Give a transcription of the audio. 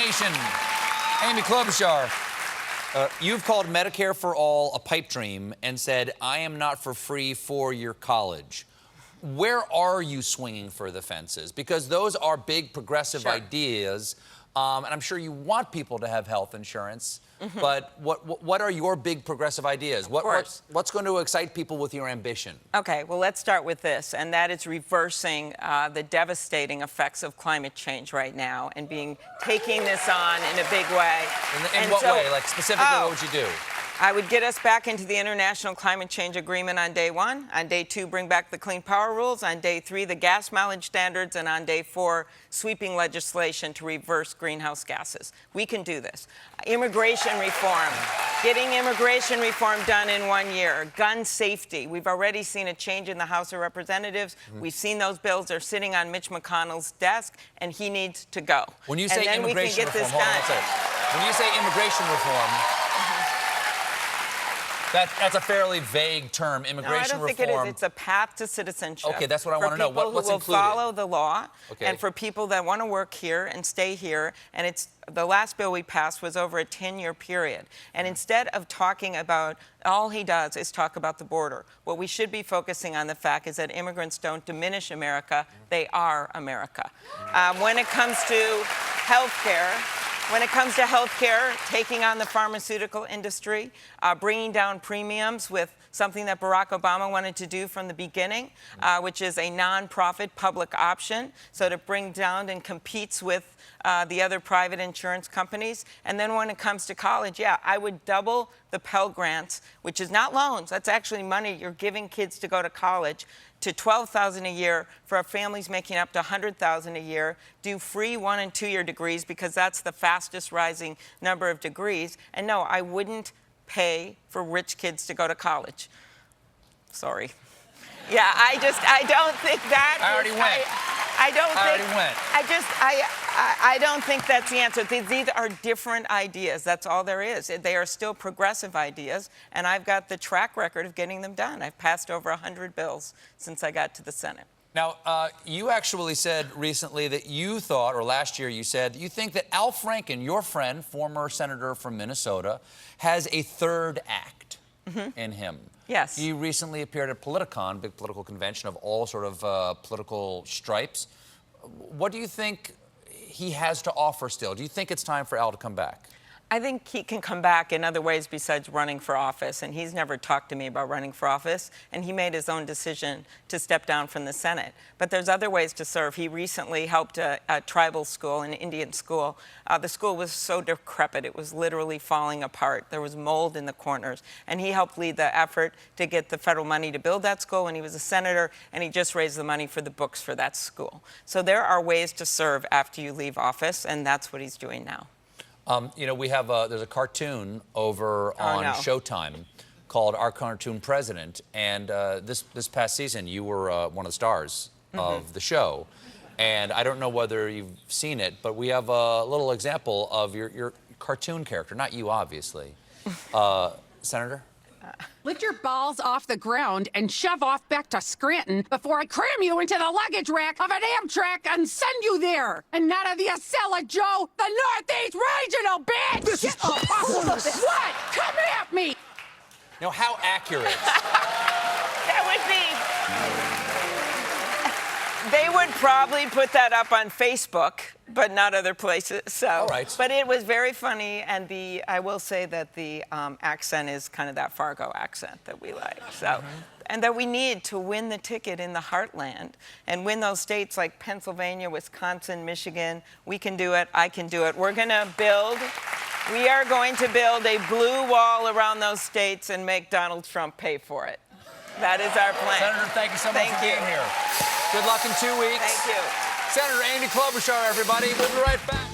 Nation. Amy Klobuchar, you've called Medicare for All a pipe dream and said, I am not for free four-year college. Where are you swinging for the fences? Because those are big progressive ideas, and I'm sure you want people to have health insurance, but what are your big progressive ideas? What's going to excite people with your ambition? Okay, well, let's start with this, and that is reversing the devastating effects of climate change right now and taking this on in a big way. In what way? Like, specifically, what would you do? I would get us back into the International Climate Change Agreement on day 1. On day 2, bring back the Clean Power Rules. On day 3, the gas mileage standards. And on day 4, sweeping legislation to reverse greenhouse gases. We can do this. Immigration reform. Getting immigration reform done in 1 year. Gun safety. We've already seen a change in the House of Representatives. We've seen those bills. They're sitting on Mitch McConnell's desk, and he needs to go. When you say immigration reform, hold on one second. When you say immigration reform, that's a fairly vague term, immigration reform. No, I don't think it is. It's a path to citizenship. Okay, that's what I want to know. What's included? For people who will follow the law, and for people that want to work here and stay here. And the last bill we passed was over a 10-year period. And instead of talking about, all he does is talk about the border. What we should be focusing on, the fact is that immigrants don't diminish America. They are America. When it comes to health care, taking on the pharmaceutical industry, bringing down premiums with something that Barack Obama wanted to do from the beginning, which is a nonprofit public option, so to bring down and competes with the other private insurance companies. And then when it comes to college, I would double the Pell Grants, which is not loans. That's actually money you're giving kids to go to college, to $12,000 a year for families making up to $100,000 a year. Do free 1- and 2-year degrees, because that's the fastest rising number of degrees. And no, I wouldn't pay for rich kids to go to college. Sorry. Yeah, I don't think that. I already went. I don't think that's the answer. These are different ideas. That's all there is. They are still progressive ideas, and I've got the track record of getting them done. I've passed over 100 bills since I got to the Senate. Now, you actually said recently that you thought, or last year you said, you think that Al Franken, your friend, former senator from Minnesota, has a third act in him. Yes. He recently appeared at Politicon, big political convention of all sort of political stripes. What do you think he has to offer still? Do you think it's time for Al to come back? I think he can come back in other ways besides running for office, and he's never talked to me about running for office, and he made his own decision to step down from the Senate. But there's other ways to serve. He recently helped a tribal school, an Indian school. The school was so decrepit, it was literally falling apart. There was mold in the corners, and he helped lead the effort to get the federal money to build that school, and he was a senator, and he just raised the money for the books for that school. So there are ways to serve after you leave office, and that's what he's doing now. You know, we have there's a cartoon over on Showtime called Our Cartoon President, and this past season you were one of the stars of the show, and I don't know whether you've seen it, but we have a little example of your cartoon character, not you obviously. Senator? Lift your balls off the ground and shove off back to Scranton before I cram you into the luggage rack of an Amtrak and send you there. And none of you sell a Joe, the Northeast Regional, bitch! This is preposterous! What? Come at me! Now, how accurate? That would be... They would probably put that up on Facebook, but not other places. So, all right. But it was very funny, and I will say that the accent is kind of that Fargo accent that we like. So, and that we need to win the ticket in the heartland and win those states like Pennsylvania, Wisconsin, Michigan. We can do it. I can do it. We are going to build a blue wall around those states and make Donald Trump pay for it. That is our plan. Senator, thank you so much for being here. Good luck in 2 weeks. Thank you. Senator Amy Klobuchar, everybody. We'll be right back.